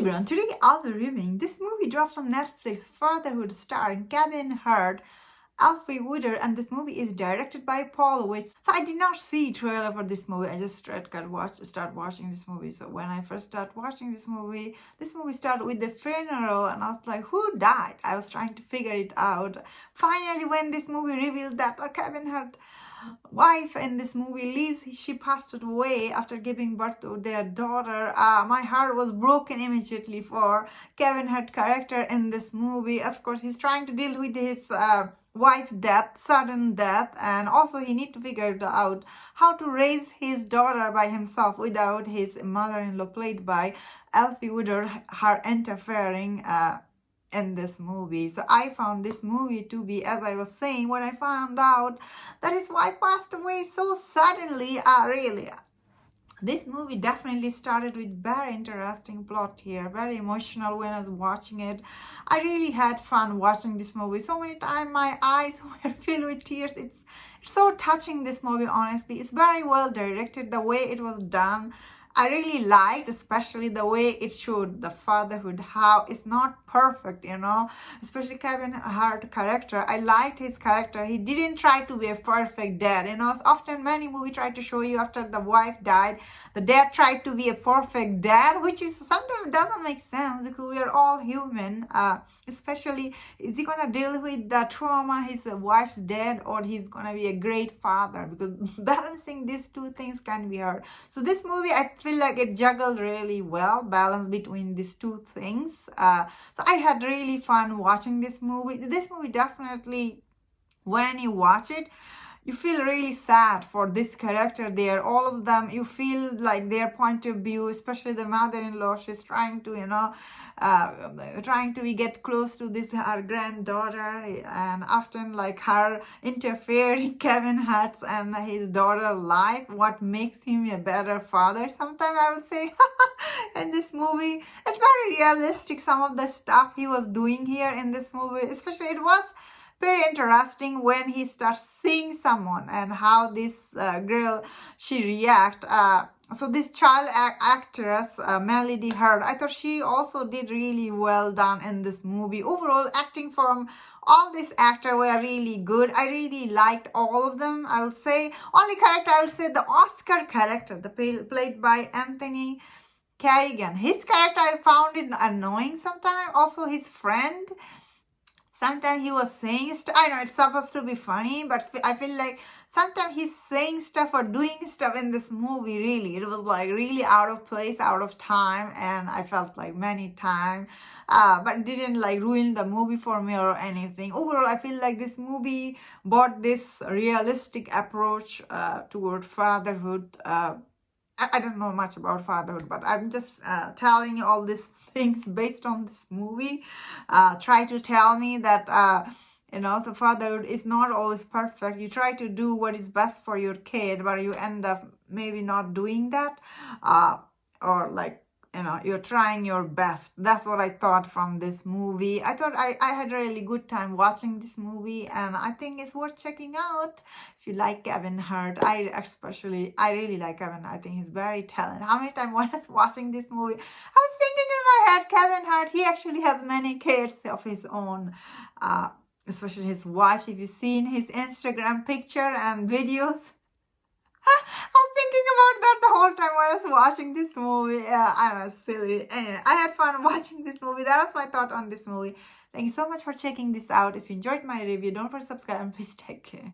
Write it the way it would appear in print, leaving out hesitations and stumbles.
everyone, today I'll be reviewing this movie dropped on Netflix, Fatherhood, starring Kevin Hart, Alfie Wooder, and this movie is directed by Paul Weitz. So I did not see trailer for this movie. I just start watching this movie. So when I first start watching this movie started with the funeral, and I was like, who died? I was trying to figure it out. Finally, when this movie revealed that Kevin Hart wife in this movie, Liz, she passed away after giving birth to their daughter. My heart was broken immediately for Kevin Hart character in this movie. Of course, he's trying to deal with his wife's death, sudden death, and also he need to figure out how to raise his daughter by himself without his mother-in-law, played by Alfie Wooder, her interfering in this movie. So I found this movie to be, as I was saying, when I found out that his wife passed away so suddenly, really, this movie definitely started with very interesting plot here, very emotional when I was watching it. I really had fun watching this movie. So many times my eyes were filled with tears. It's so touching, this movie, honestly. It's very well directed, the way it was done. I really liked, especially the way it showed the fatherhood, how it's not perfect, especially Kevin Hart character. I liked his character. He didn't try to be a perfect dad. Often many movies try to show you after the wife died, the dad tried to be a perfect dad, which is sometimes doesn't make sense because we are all human. Especially, is he gonna deal with the trauma his wife's dead, or he's gonna be a great father? Because balancing these two things can be hard. So this movie, I feel like it juggled really well, balance between these two things. So I had really fun watching this movie. This movie definitely, when you watch it, you feel really sad for this character there. All of them, you feel like their point of view, especially the mother-in-law. She's trying to, get close to this her granddaughter, and often like her interfering Kevin Hart's and his daughter's life, what makes him a better father. Sometimes I would say in this movie, it's very realistic, some of the stuff he was doing here in this movie. Especially it was very interesting when he starts seeing someone and how this girl, she react. So this child actress, Melody Hurd, I thought she also did really well done in this movie. Overall, acting from all these actors were really good. I really liked all of them. I will say, only character I will say the Oscar character, played by Anthony Carrigan. His character, I found it annoying sometimes. Also his friend, sometimes he was saying stuff. I know it's supposed to be funny, but I feel like sometimes he's saying stuff or doing stuff in this movie, really. It was like really out of place, out of time, and I felt like many times. But it didn't like ruin the movie for me or anything. Overall, I feel like this movie brought this realistic approach toward fatherhood. I don't know much about fatherhood, but I'm just telling you all these things based on this movie. Try to tell me that, the fatherhood is not always perfect. You try to do what is best for your kid, but you end up maybe not doing that. Or like, you're trying your best. That's what I thought from this movie. I thought I had a really good time watching this movie, and I think it's worth checking out if you like Kevin Hart. I really like Kevin Hart. I think he's very talented. How many times when I was watching this movie, I was thinking in my head, Kevin Hart, he actually has many kids of his own, especially his wife. If you've seen his Instagram picture and videos, I was thinking about that the whole time when I was watching this movie. I was silly. Anyway, I had fun watching this movie. That was my thought on this movie. Thank you so much for checking this out. If you enjoyed my review, don't forget to subscribe and please take care.